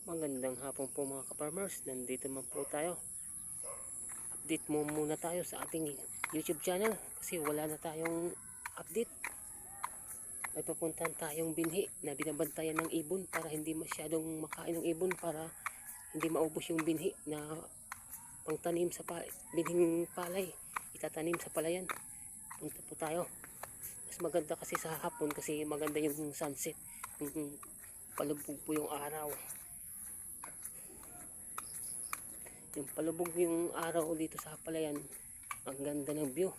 Magandang hapon po mga ka-farmers. Nandito man po tayo. Update mo muna tayo sa ating YouTube channel kasi wala na tayong update. May papuntahan tayong binhi na binabantayan ng ibon para hindi masyadong makain ng ibon, para hindi maubos yung binhi na pangtanim sa binhing palay. Itatanim sa palayan. Punta po tayo. Mas maganda kasi sa hapon kasi maganda yung sunset. Yung palubog po yung araw. Yung palubog yung araw dito sa palayan, ang ganda ng view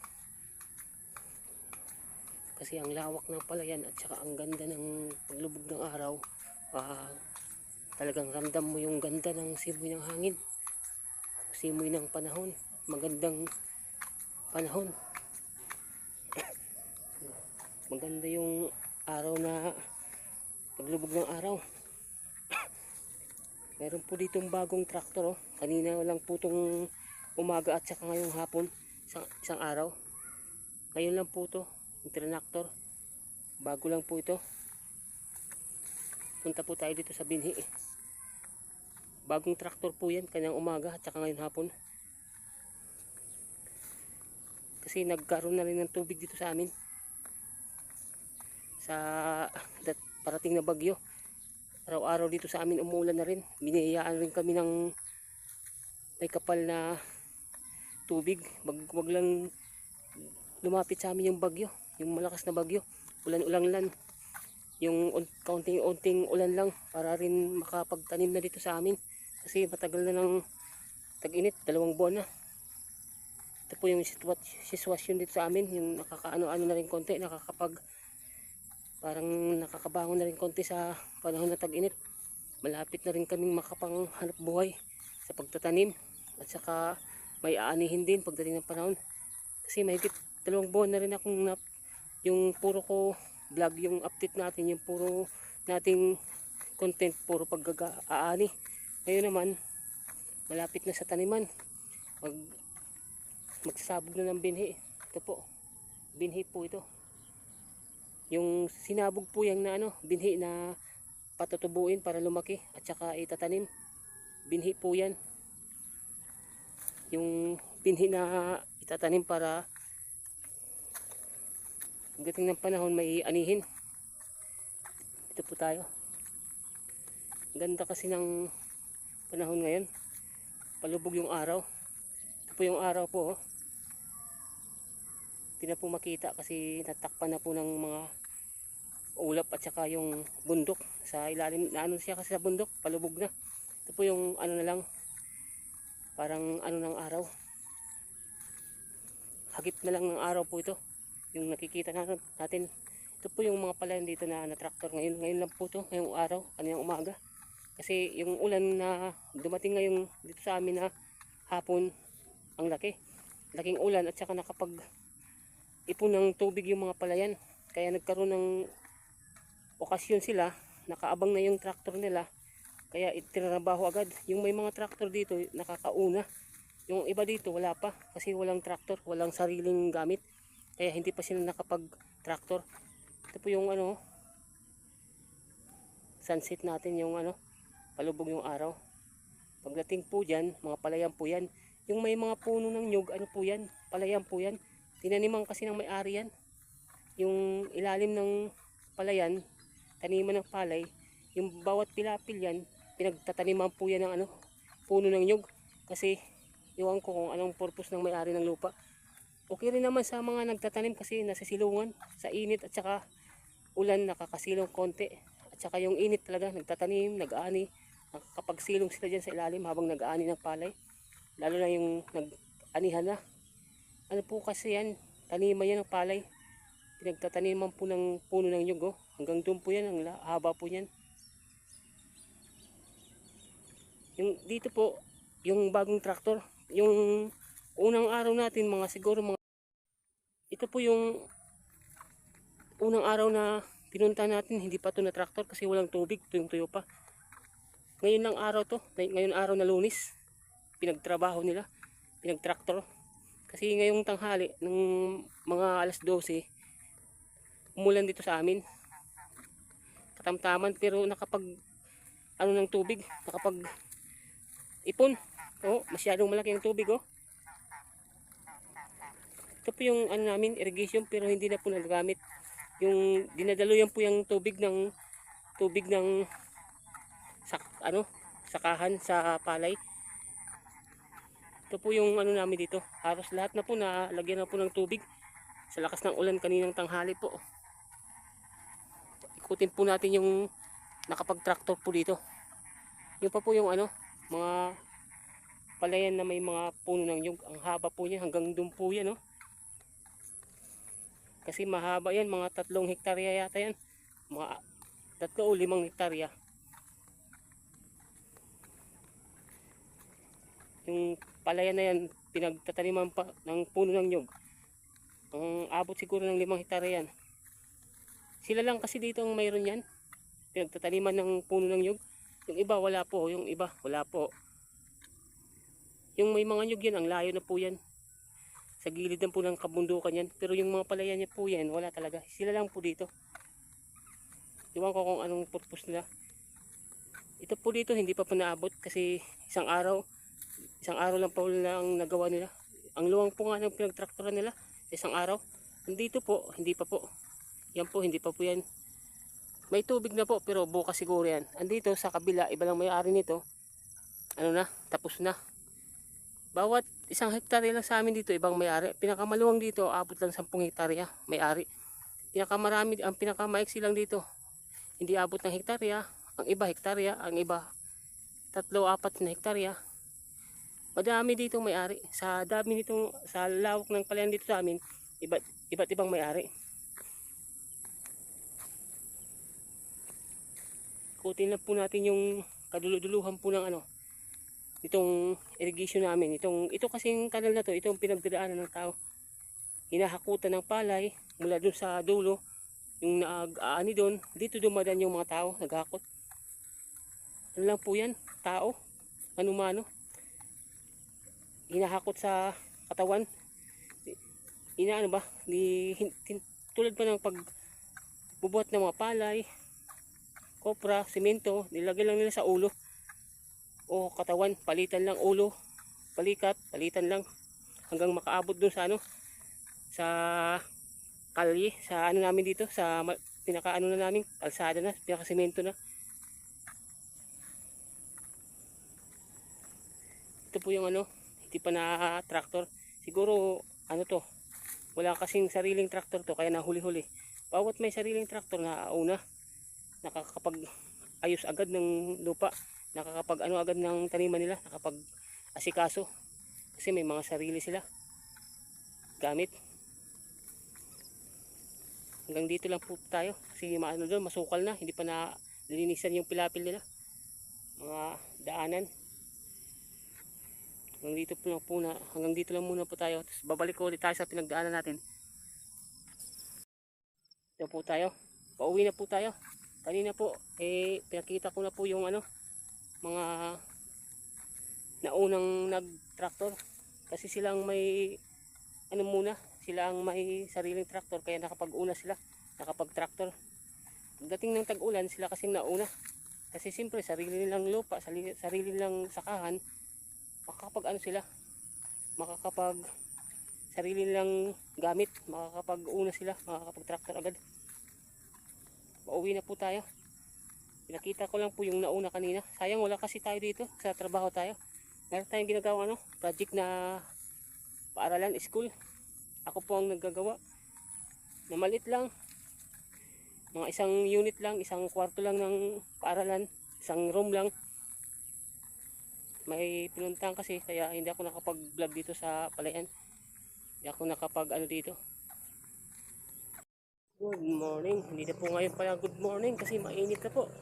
kasi ang lawak ng palayan at saka ang ganda ng paglubog ng araw. Talagang ramdam mo yung ganda ng simoy ng hangin, simoy ng panahon, magandang panahon. Maganda yung araw na paglubog ng araw. Meron po ditong bagong traktor, oh. Kanina lang po itong umaga at saka ngayong hapon, isang araw. Ngayon lang po ito, yung traktor. Bago lang po ito. Punta po tayo dito sa binhi. Bagong traktor po yan, kanyang umaga at saka ngayong hapon. Kasi nagkaroon na rin ng tubig dito sa amin. Sa parating na bagyo. Araw-araw dito sa amin umuulan na rin. Binihiyaan rin kami ng may kapal na tubig. Wag lang lumapit sa amin yung bagyo, yung malakas na bagyo. Ulan-ulan lang. Yung kaunting-unting ulan lang para rin makapagtanim na dito sa amin. Kasi matagal na ng tag-init, 2 buwan na. Ito po yung sitwasyon dito sa amin. Yung nakakaano-ano na rin konti, parang nakakabangon na rin konti sa panahon na tag-init. Malapit na rin kaming makapanghanap buhay sa pagtatanim at saka may aanihin din pagdating ng panahon. Kasi mahigit 2 buwan na rin akong yung puro ko vlog, yung update natin, yung puro nating content, puro pag-aani. Ngayon naman, malapit na sa taniman. Magsasabog na ng binhi. Ito po, binhi po ito. Yung sinabog po yung na binhi na patutubuin para lumaki at saka itatanim. Binhi po yan. Yung binhi na itatanim para pagdating ng panahon may anihin. Ito po tayo. Ganda kasi ng panahon ngayon. Palubog yung araw. Ito po yung araw po, oh. Hindi na po makita kasi natakpan na po ng mga ulap at saka yung bundok sa ilalim. Naano siya kasi sa bundok, palubog na. Ito po yung ano na lang, parang ano ng araw. Hagip na lang ng araw po ito. Yung nakikita natin. Ito po yung mga palayan dito na traktor ngayon. Ngayon lang po ito, ngayong araw, kanyang umaga. Kasi yung ulan na dumating ngayon dito sa amin na hapon, ang laking ulan at saka nakapag ipon ng tubig yung mga palayan. Kaya nagkaroon ng okasyon sila, nakaabang na yung traktor nila. Kaya itinrabaho agad. Yung may mga traktor dito, nakakauna. Yung iba dito, wala pa. Kasi walang traktor, walang sariling gamit. Kaya hindi pa sila nakapag-traktor. Ito po yung sunset natin, yung palubog yung araw. Pagdating po dyan, mga palayan po yan. Yung may mga puno ng nyug, po yan? Palayan po yan. Tinaniman kasi ng may-ari yan. Yung ilalim ng palayan, taniman ng palay, yung bawat pilapil yan, pinagtataniman po yan ng puno ng nyug. Kasi, iwan ko kung anong purpose ng may-ari ng lupa. Okay rin naman sa mga nagtatanim kasi nasisilungan sa init at saka ulan, nakakasilong konti. At saka yung init talaga, nagtatanim, nag-aani, nakakapagsilong sila dyan sa ilalim habang nag-aani ng palay. Lalo na yung nag-anihan na. Ano po kasi yan, taniman yan ng palay. Pinagtataniman po ng puno ng nyug, oh. Hanggang doon po yan, ang haba po yan. Yung dito po, yung bagong traktor, yung unang araw natin, ito po yung unang araw na pinunta natin, hindi pa ito na traktor kasi walang tubig, tuyong-tuyo pa. Ngayon lang araw to, ngayon araw na Lunes, pinagtrabaho nila, pinagtraktor. Kasi ngayong tanghali, ng mga alas 12, umulan dito sa amin. Katamtaman pero ano ng tubig, nakapag ipon. Oh, masyadong malaki ang tubig oh. Ito po yung ano namin, irrigation, pero hindi na po nagagamit. Yung dinadaluyan po yung tubig ng sakahan sa palay. Ito po yung ano namin dito. Halos lahat na po nalagyan na po ng tubig. Sa lakas ng ulan kaninang tanghali po. Ikutin po natin yung nakapag-tractor po dito. Yung pa po yung ano, mga palayan na may mga puno ng nyug. Ang haba po niya, hanggang doon po yan oh. Kasi mahaba yan, mga 3 hektarya yata yan. Mga 3 o 5 hektarya. Yung palayan na yan, pinagtataniman pa ng puno ng nyug. Ang abot siguro ng 5 hektarya yan. Sila lang kasi dito ang mayroon yan. Pinagtataniman ng puno ng nyug. Yung iba wala po, yung iba wala po. Yung may mga nyug yan, ang layo na po yan. Sa gilid na po ng kabundukan yan. Pero yung mga palayan niya po yan, wala talaga. Sila lang po dito. Iwan ko kung anong purpose nila. Ito po dito, hindi pa po naabot kasi isang araw lang po lang nagawa nila. Ang luwang po nga ng pinagtraktoran nila, isang araw. Andito po, hindi pa po. Yan po, hindi pa po yan. May tubig na po, pero bukas siguro yan. Andito sa kabila, iba lang may-ari nito. Ano na, tapos na. Bawat 1 hektarya lang sa amin dito, ibang may-ari. Pinakamaluwang dito, abot lang 10 hektarya, may-ari. Pinakamarami, ang pinakamaiksi lang dito, hindi abot ng hektarya. Ang iba hektarya, ang iba 3-4 na hektarya. Madami dito may-ari. Sa dami nito, sa lawak ng palayan dito sa amin, iba't ibang may-ari. Kutin lang po natin yung kaduluduluhan po ng ano, itong irrigation namin. Ito kasing kanal na to, itong pinagdadaanan ng tao. Hinahakutan ng palay mula dun sa dulo, yung nag-aani doon, dito dumadaan yung mga tao, naghakot. Ano lang po yan, tao, mano-mano. Hinahakot sa katawan. Inaano ba? Tulad pa ng pagbubuhat ng mga palay, kopra, simento, nilagay lang nila sa ulo o katawan, palitan lang ulo, palitan lang hanggang makaabot dun sa ano, sa kalye, sa ano namin dito, sa pinaka-ano na namin, kalsada na, pinaka-simento na. Ito po yung ano, hindi pa na traktor. Siguro ano to, wala kasing sariling traktor to, kaya nahuli-huli. Bawat may sariling traktor na una, nakakapag ayos agad ng lupa, nakakapag ano agad ng taniman nila, nakapag asikaso kasi may mga sarili sila gamit. Hanggang dito lang po tayo kasi maano doon, masukal na, hindi pa na lilinisan yung pilapil nila, mga daanan. Hanggang dito lang muna po tayo. Tapos babalik ko ulit tayo sa pinagdaanan natin. Ito po tayo, pauwi na po tayo. Kanina po pinakita ko na po yung ano, mga naunang nag-tractor kasi silang may ano muna, sila ang may sariling traktor, kaya nakapag-una sila, nakapag-tractor. Pagdating ng tag-ulan, sila kasing nauna kasi siyempre sarili nilang lupa, sarili nilang sakahan, makakapag ano sila, makakapag sarili nilang gamit, makakapag-una sila, makakapag-tractor agad. Pauwi na po tayo. Pinakita ko lang po yung nauna kanina. Sayang wala kasi tayo dito, sa trabaho tayo. Meron tayong ginagawa ano, project na paaralan, school. Ako po ang naggagawa. Na maliit lang. Mga 1 unit lang, 1 kwarto lang ng paaralan, 1 room lang. May pinuntahan kasi kaya hindi ako nakapag-vlog dito sa palayan. Hindi ako nakapag ano dito. Good morning. Hindi na po ngayon pala good morning kasi mainit na po.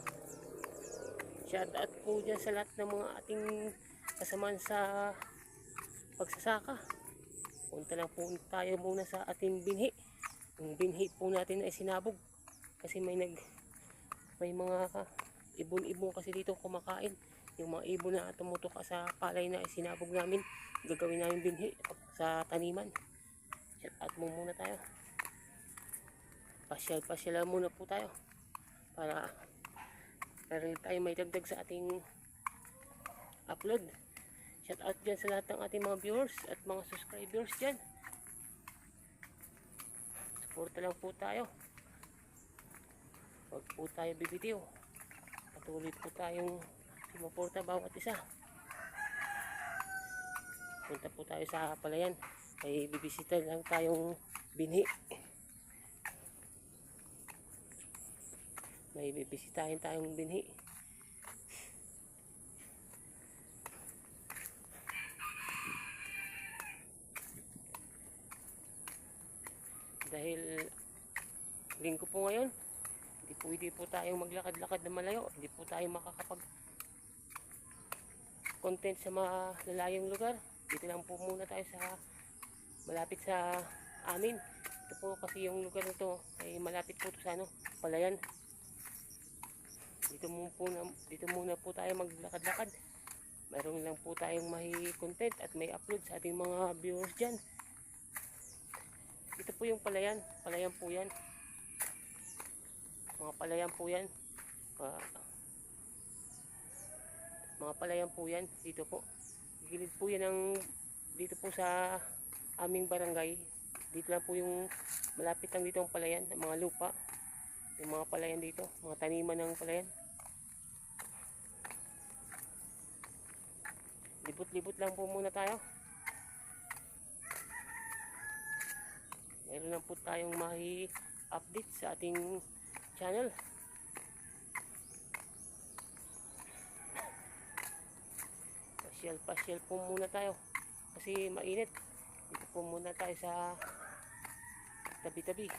Shout out po dyan sa lahat ng mga ating kasamaan sa pagsasaka. Punta lang po tayo muna sa ating binhi. Yung binhi po natin ay sinabog. Kasi may mga ibon-ibon kasi dito kumakain. Yung mga ibon na tumutok sa palay na sinabog namin, gagawin namin binhi sa taniman. Shout out mo muna tayo. Pasyal muna po tayo para para tayo may dagdag sa ating upload. Shout out dyan sa lahat ng ating mga viewers at mga subscribers dyan. Suporta lang po tayo. Huwag po tayo bibitiw. Patuloy po tayong sumuporta bawat isa. Punta po tayo sa palayan. May bibisita lang tayong binhi. May bibisitahin tayong binhi. Dahil linggo po ngayon, hindi pwede po tayong maglakad-lakad na malayo. Hindi po tayo makakapag content sa malalayong lugar. Dito lang po muna tayo sa malapit sa amin. Ito po kasi yung lugar nito ay malapit po sa palayan. Dito muna po tayo maglakad-lakad. Mayroon lang po tayong may content at may upload sa ating mga viewers dyan. Ito po yung palayan. Palayan po yan. Mga palayan po yan. Mga palayan po yan. Dito po. Gilid po yan ng dito po sa aming barangay. Dito lang po yung malapit lang dito ang palayan. Ang mga lupa. Yung mga palayan dito. Mga taniman ng palayan. Libot-libot lang po muna tayo. Meron lang po tayong update sa ating channel. Pasyal po muna tayo kasi mainit. Dito po muna tayo sa tabi-tabi.